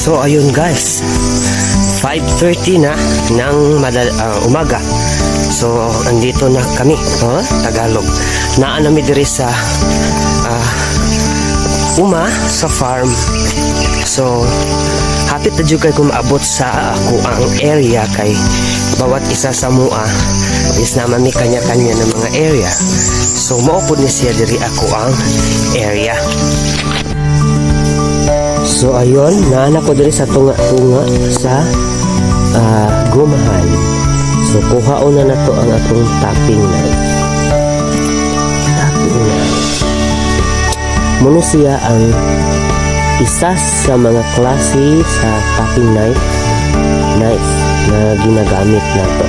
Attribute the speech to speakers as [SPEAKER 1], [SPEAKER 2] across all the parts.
[SPEAKER 1] So ayun guys, 5:30 na ng umaga. So andito na kami, Tagalog. Naanami diri sa sa farm. So happy ta jud kay kung maabot sa ako ang area, kay bawat isa sa mua is naman may kanya-kanya ng mga area. So maupod ni siya diri ako ang area. So ayun, naana ko diri sa tunga-tunga sa gumahan. So kuhaon na nato ang atong tapping knife. Muna siya ang isa sa mga klase sa tapping knife na ginagamit nato.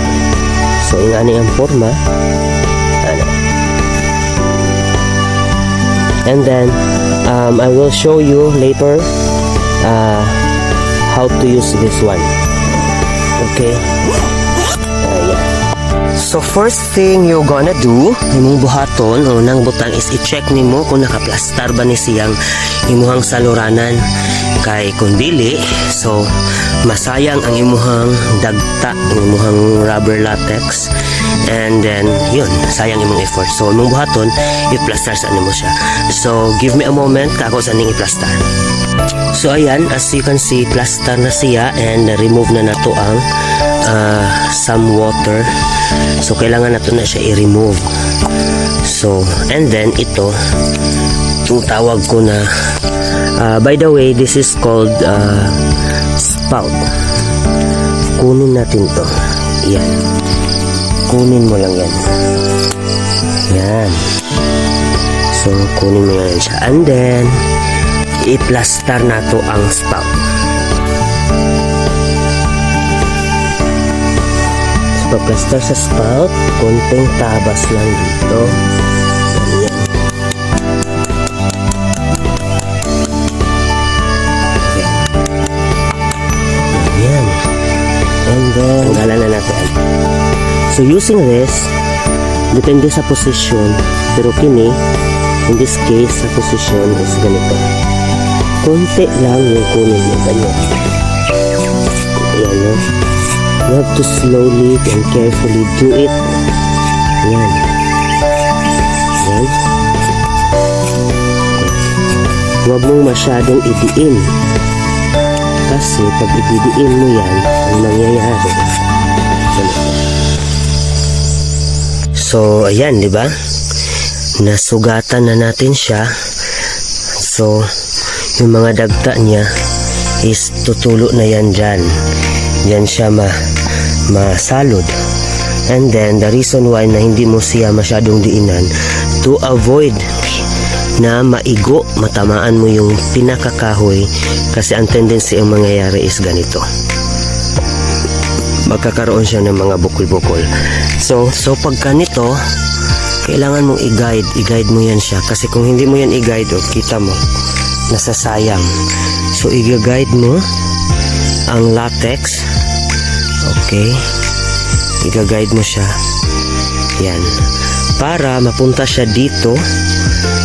[SPEAKER 1] So ingani ang forma. And then I will show you later how to use this one. Okay. Yeah. So first thing you gonna do, imong buhaton o nang butang is i-check nimo kung nakaplastar ba ni siyang imuhang saluranan. Kay kung dili, so masayang ang imuhang dagta, ang imuhang rubber latex, and then yun, sayang imong effort. So imong buhaton, i-plastar sa nimo siya. So give me a moment kako sa ning i-plastar. So ayan, as you can see, plaster na siya, and remove na nato ang some water. So kailangan nato na siya i-remove. So and then ito, itong tawag ko na by the way, this is called spout. Kunin natin to. Yan, kunin mo lang yan. Yan. So kunin mo yan siya, and then i-plaster na to ang spout. So plaster sa spout, konting tabas lang dito. Ganyan. Ganyan. And then tanggalan na natin. So using this, depende sa position, pero kini in this case sa position is ganito. Konti lang yung kunin mo, ganyan. Ayan, no? You have to slowly and carefully do it. Ayan. Ayan. Huwag mong masyadong idiin. Kasi pag ididiin mo yan, ang mangyayari. So, ayan, di ba? Nasugatan na natin siya. So, yung mga dagta niya is tutulo na yan dyan. Yan siya masalod. And then the reason why na hindi mo siya masyadong diinan, to avoid na maigo, matamaan mo yung pinakakahoy, kasi ang tendency ang mangyayari is ganito, magkakaroon siya ng mga bukol-bukol. So pagka nito, kailangan mong i-guide mo yan siya, kasi kung hindi mo yan i-guide, kita mo nasasayang. So i-guide mo ang latex. Okay, i-guide mo siya yan, para mapunta siya dito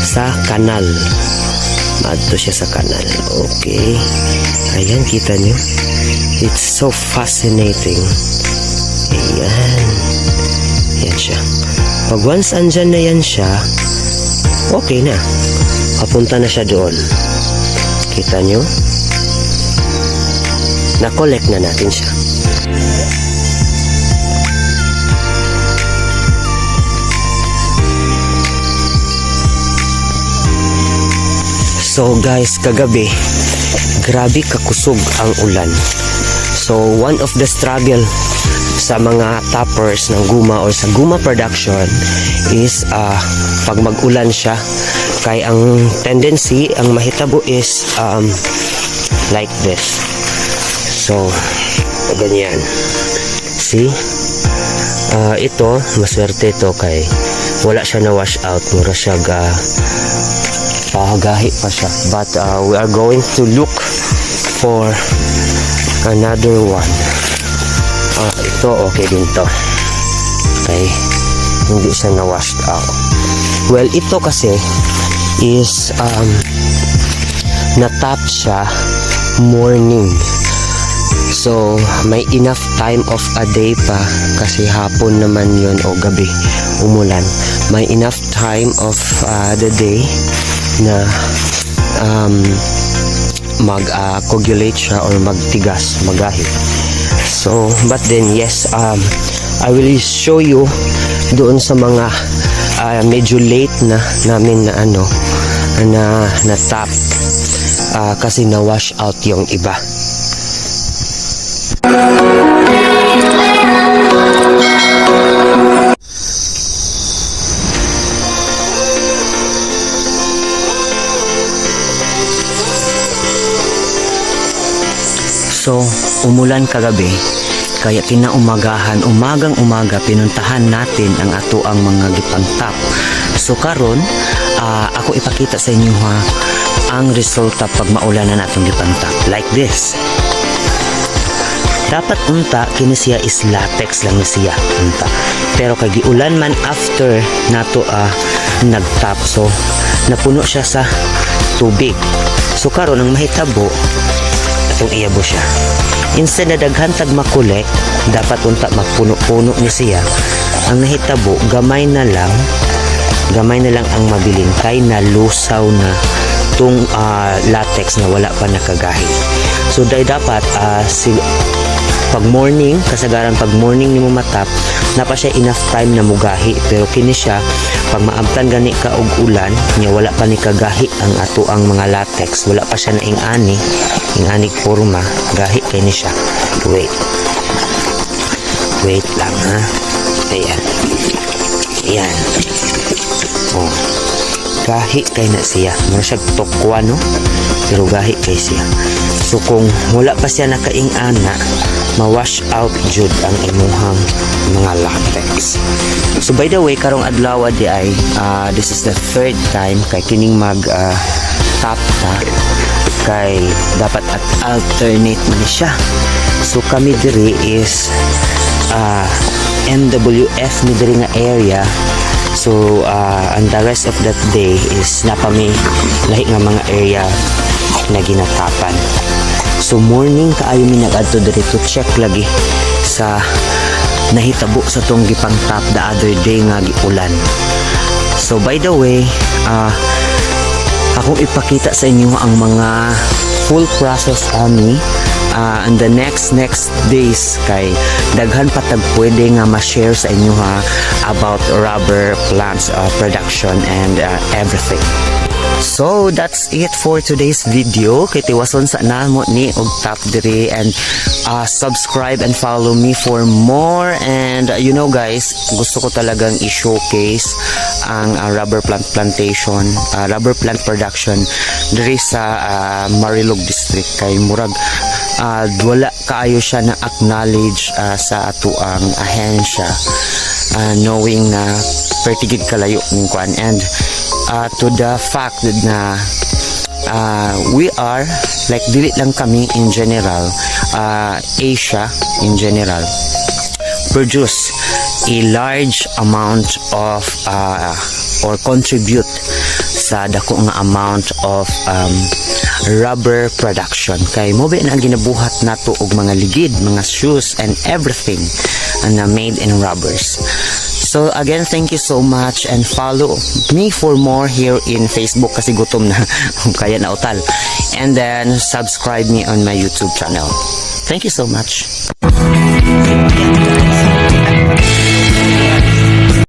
[SPEAKER 1] sa kanal, maadto siya sa kanal. Okay, ayan, kita nyo, it's so fascinating. Ayan, yan siya. Pag once andyan na yan siya, okay na, papunta na siya doon. Kita nyo, na-collect na natin siya. So guys, kagabi, grabe kakusog ang ulan. So one of the struggle sa mga tappers ng guma or sa guma production is pag mag-ulan siya, kay ang tendency, ang mahitabo is like this. So ganyan. See? Ito, maswerte ito kay wala siya na wash out. Mura siya pahagahi pa siya. But we are going to look for another one. Ito okay din to. Okay, hindi siya na washed out. Well, ito kasi is na-tap siya morning. So, may enough time of a day pa kasi hapon naman yon o gabi umulan. May enough time of the day na mag-coagulate siya or magtigas, magahit. So, but then yes, I will show you doon sa mga medyo late na namin na na tap kasi na wash out yung iba. So, umulan kagabi, kaya kinaumagahan, umagang-umaga, pinuntahan natin ang ato ang mga gipantap. So, karon ako ipakita sa inyo ang resulta pag maulanan natong gipantap. Like this. Dapat unta, kini siya is latex lang na siya. Unta. Pero kay giulan man after nato nagtap. So, napuno siya sa tubig. So, karon ang mahitabo, itong iyabo siya. Instead na daghan tag makulek, dapat unta magpuno-puno ni siya. Ang nahitabo, gamay na lang ang mabilin kay nalusaw na tong latex na wala pa nakagahi. So dapat pag morning, kasagaran pag morning nimo matap, napa siya enough time na mugahi. Pero kini siya pag maabtan gani ka og ulan nya wala pa ni kagahi ang ato ang mga latex, wala pa siya na ingani forma, gahi kay ni siya. Wait lang ha. Ayan. Oh. Gahi kay na siya. Mura siya tokwa, no? Pero gahi kay siya. So kung wala pa siya nakaingana, ma-wash out jud ang imuhang mga latex. So by the way, karong adlaw di ay this is the third time kay kining mag tap ta kay dapat at alternate man siya. So kami diri is NWF ni diri nga area. So and the rest of that day is napami lahi nga mga area na ginatapan. So morning kaayo mi nag-adto diri to check lagi sa nahitabo sa tong gipang tap the other day nga giulan. So by the way, akong ipakita sa inyo ang mga full process ani and the next days kay daghan patag pwede nga ma-share sa inyo about rubber plants production and everything. So that's it for today's video. Kay tiwason sa namo ni og tap diri, and subscribe and follow me for more. And you know guys, gusto ko talagang i-showcase ang rubber plant plantation, rubber plant production diri sa Marilog district kay murag wala kaayo siya na acknowledge sa ato ang ahensya, knowing na pertigid kalayo ning kwan. And to the fact na we are like dili lang kami in general, Asia in general produce a large amount of or contribute sa dako nga amount of rubber production. Kay mo ba na ginabuhat nato og mga ligid, mga shoes and everything na made in rubbers. So again, thank you so much, and follow me for more here in Facebook kasi gutom na kaya na utal. And then subscribe me on my YouTube channel. Thank you so much.